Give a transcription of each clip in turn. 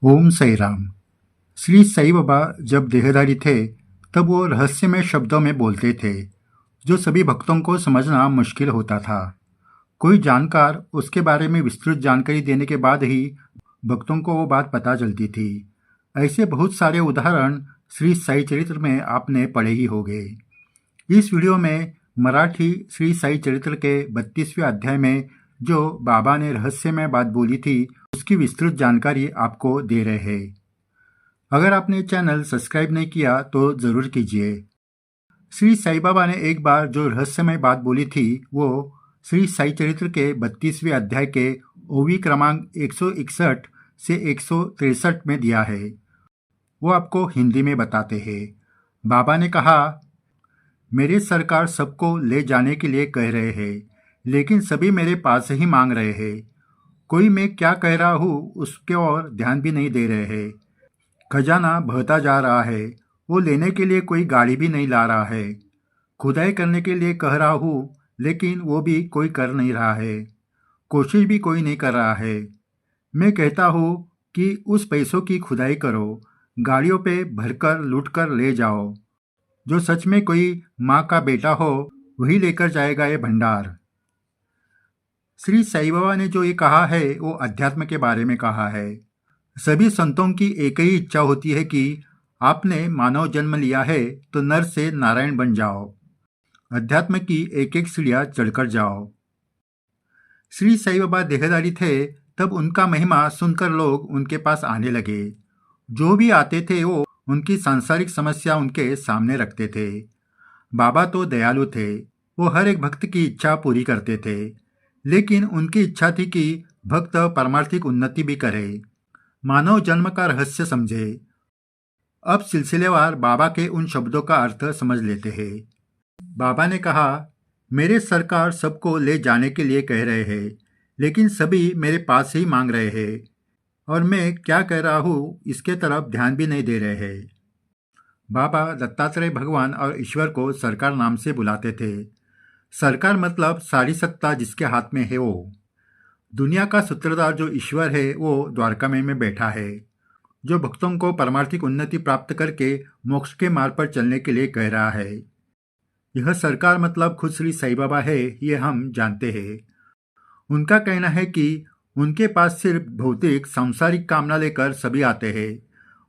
ओम साई राम। श्री साई बाबा जब देहधारी थे तब वो रहस्यमय शब्दों में बोलते थे जो सभी भक्तों को समझना मुश्किल होता था। कोई जानकार उसके बारे में विस्तृत जानकारी देने के बाद ही भक्तों को वो बात पता चलती थी। ऐसे बहुत सारे उदाहरण श्री साई चरित्र में आपने पढ़े ही होंगे। इस वीडियो में मराठी श्री साई चरित्र के 32वें अध्याय में जो बाबा ने रहस्यमय बात बोली थी उसकी विस्तृत जानकारी आपको दे रहे हैं। अगर आपने चैनल सब्सक्राइब नहीं किया तो ज़रूर कीजिए। श्री साई बाबा ने एक बार जो रहस्यमय बात बोली थी वो श्री साई चरित्र के 32वें अध्याय के ओवी क्रमांक 161 से 163 में दिया है। वो आपको हिंदी में बताते हैं। बाबा ने कहा, मेरे सरकार सबको ले जाने के लिए कह रहे हैं, लेकिन सभी मेरे पास ही मांग रहे हैं। कोई मैं क्या कह रहा हूँ उसके ओर ध्यान भी नहीं दे रहे हैं। खजाना बहता जा रहा है, वो लेने के लिए कोई गाड़ी भी नहीं ला रहा है। खुदाई करने के लिए कह रहा हूँ, लेकिन वो भी कोई कर नहीं रहा है। कोशिश भी कोई नहीं कर रहा है। मैं कहता हूँ कि उस पैसों की खुदाई करो, गाड़ियों पे भरकर लूट कर ले जाओ। जो सच में कोई माँ का बेटा हो वही लेकर जाएगा ये भंडार। श्री साई बाबा ने जो ये कहा है वो अध्यात्म के बारे में कहा है। सभी संतों की एक ही इच्छा होती है कि आपने मानव जन्म लिया है तो नर से नारायण बन जाओ, अध्यात्म की एक एक सीढ़ियाँ चढ़कर जाओ। श्री साई बाबा देहधारी थे तब उनका महिमा सुनकर लोग उनके पास आने लगे। जो भी आते थे वो उनकी सांसारिक समस्या उनके सामने रखते थे। बाबा तो दयालु थे, वो हर एक भक्त की इच्छा पूरी करते थे, लेकिन उनकी इच्छा थी कि भक्त पारमार्थिक उन्नति भी करे, मानव जन्म का रहस्य समझे। अब सिलसिलेवार बाबा के उन शब्दों का अर्थ समझ लेते हैं। बाबा ने कहा, मेरे सरकार सबको ले जाने के लिए कह रहे हैं, लेकिन सभी मेरे पास ही मांग रहे हैं, और मैं क्या कह रहा हूँ इसके तरफ ध्यान भी नहीं दे रहे हैं। बाबा दत्तात्रेय भगवान और ईश्वर को सरकार नाम से बुलाते थे। सरकार मतलब सारी सत्ता जिसके हाथ में है वो। दुनिया का सूत्रधार जो ईश्वर है वो द्वारका में बैठा है, जो भक्तों को परमार्थिक उन्नति प्राप्त करके मोक्ष के मार्ग पर चलने के लिए कह रहा है। यह सरकार मतलब खुद श्री साई बाबा है, ये हम जानते हैं। उनका कहना है कि उनके पास सिर्फ भौतिक सांसारिक कामना लेकर सभी आते हैं,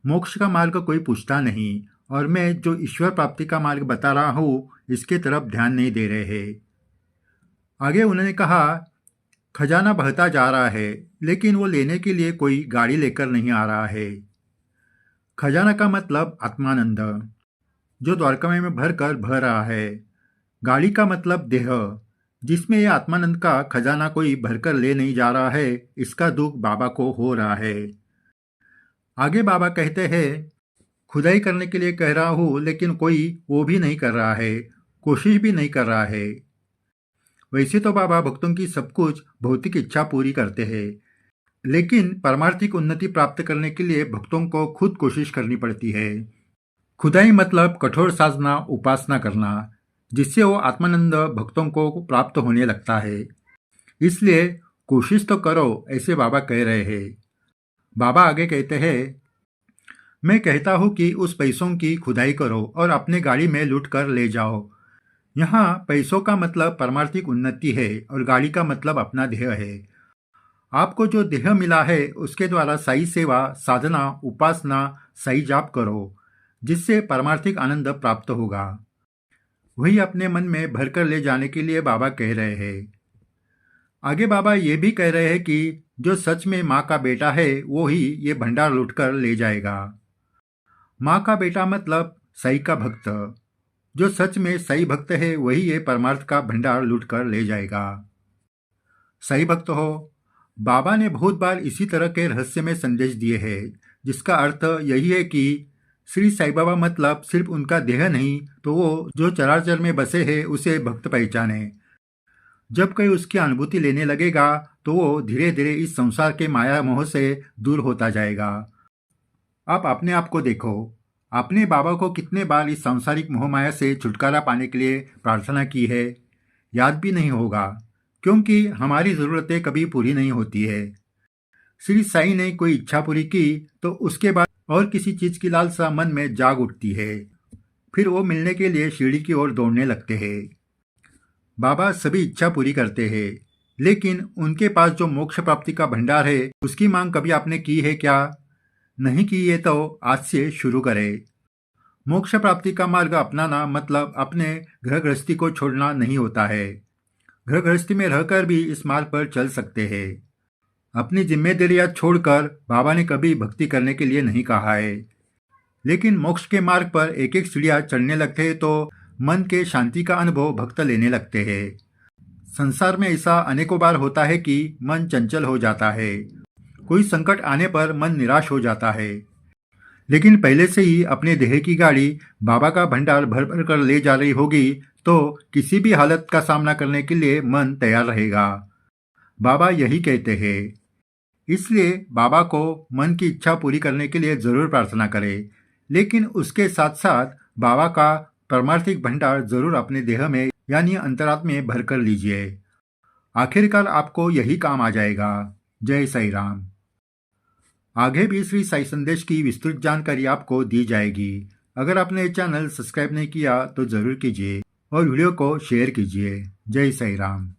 मोक्ष का मार्ग कोई पूछता नहीं, और मैं जो ईश्वर प्राप्ति का मार्ग बता रहा हूँ इसके तरफ ध्यान नहीं दे रहे हैं। आगे उन्होंने कहा, खजाना बहता जा रहा है, लेकिन वो लेने के लिए कोई गाड़ी लेकर नहीं आ रहा है। खजाना का मतलब आत्मानंद, जो द्वारका में भर रहा है। गाड़ी का मतलब देह, जिसमें यह आत्मानंद का खजाना कोई भरकर ले नहीं जा रहा है, इसका दुख बाबा को हो रहा है। आगे बाबा कहते हैं, खुदाई करने के लिए कह रहा हूँ, लेकिन कोई वो भी नहीं कर रहा है, कोशिश भी नहीं कर रहा है। वैसे तो बाबा भक्तों की सब कुछ भौतिक इच्छा पूरी करते हैं, लेकिन परमार्थिक उन्नति प्राप्त करने के लिए भक्तों को खुद कोशिश करनी पड़ती है। खुदाई मतलब कठोर साधना उपासना करना, जिससे वो आत्मानंद भक्तों को प्राप्त होने लगता है। इसलिए कोशिश तो करो, ऐसे बाबा कह रहे हैं। बाबा आगे कहते हैं, मैं कहता हूँ कि उस पैसों की खुदाई करो और अपने गाड़ी में लूट कर ले जाओ। यहाँ पैसों का मतलब परमार्थिक उन्नति है और गाड़ी का मतलब अपना देह है। आपको जो देह मिला है उसके द्वारा सही सेवा, साधना, उपासना, सही जाप करो, जिससे परमार्थिक आनंद प्राप्त होगा। वही अपने मन में भरकर ले जाने के लिए बाबा कह रहे हैं। आगे बाबा ये भी कह रहे हैं कि जो सच में माँ का बेटा है वो ही ये भंडार लूटकर ले जाएगा। माँ का बेटा मतलब सही का भक्त, जो सच में सही भक्त है वही ये परमार्थ का भंडार लूटकर ले जाएगा। सही भक्त हो, बाबा ने बहुत बार इसी तरह के रहस्य में संदेश दिए हैं, जिसका अर्थ यही है कि श्री साई बाबा मतलब सिर्फ उनका देह नहीं, तो वो जो चराचर में बसे है उसे भक्त पहचाने। जब कोई उसकी अनुभूति लेने लगेगा तो वो धीरे धीरे इस संसार के माया मोह से दूर होता जाएगा। आप अपने आप को देखो, आपने बाबा को कितने बार इस सांसारिक मोह माया से छुटकारा पाने के लिए प्रार्थना की है, याद भी नहीं होगा, क्योंकि हमारी ज़रूरतें कभी पूरी नहीं होती है। श्री साईं ने कोई इच्छा पूरी की तो उसके बाद और किसी चीज की लालसा मन में जाग उठती है। फिर वो मिलने के लिए सीढ़ी की ओर दौड़ने लगते हैं। बाबा सभी इच्छा पूरी करते हैं, लेकिन उनके पास जो मोक्ष प्राप्ति का भंडार है उसकी मांग कभी आपने की है क्या? नहीं की है तो आज से शुरू करें। मोक्ष प्राप्ति का मार्ग अपनाना मतलब अपने घर गृहस्थी को छोड़ना नहीं होता है। घर गृहस्थी में रहकर भी इस मार्ग पर चल सकते हैं। अपनी जिम्मेदारियां छोड़कर बाबा ने कभी भक्ति करने के लिए नहीं कहा है, लेकिन मोक्ष के मार्ग पर एक एक सीढ़ियां चढ़ने लगते हैं तो मन के शांति का अनुभव भक्त लेने लगते हैं। संसार में ऐसा अनेकों बार होता है कि मन चंचल हो जाता है। कोई संकट आने पर मन निराश हो जाता है, लेकिन पहले से ही अपने देह की गाड़ी बाबा का भंडार भर भर कर ले जा रही होगी तो किसी भी हालत का सामना करने के लिए मन तैयार रहेगा। बाबा यही कहते हैं। इसलिए बाबा को मन की इच्छा पूरी करने के लिए जरूर प्रार्थना करें, लेकिन उसके साथ साथ बाबा का परमार्थिक भंडार जरूर अपने देह में यानी अंतरात्मा में भर कर लीजिए। आखिरकार आपको यही काम आ जाएगा। जय साई राम। आगे भी श्री साई संदेश की विस्तृत जानकारी आपको दी जाएगी। अगर आपने चैनल सब्सक्राइब नहीं किया तो जरूर कीजिए और वीडियो को शेयर कीजिए। जय साई राम।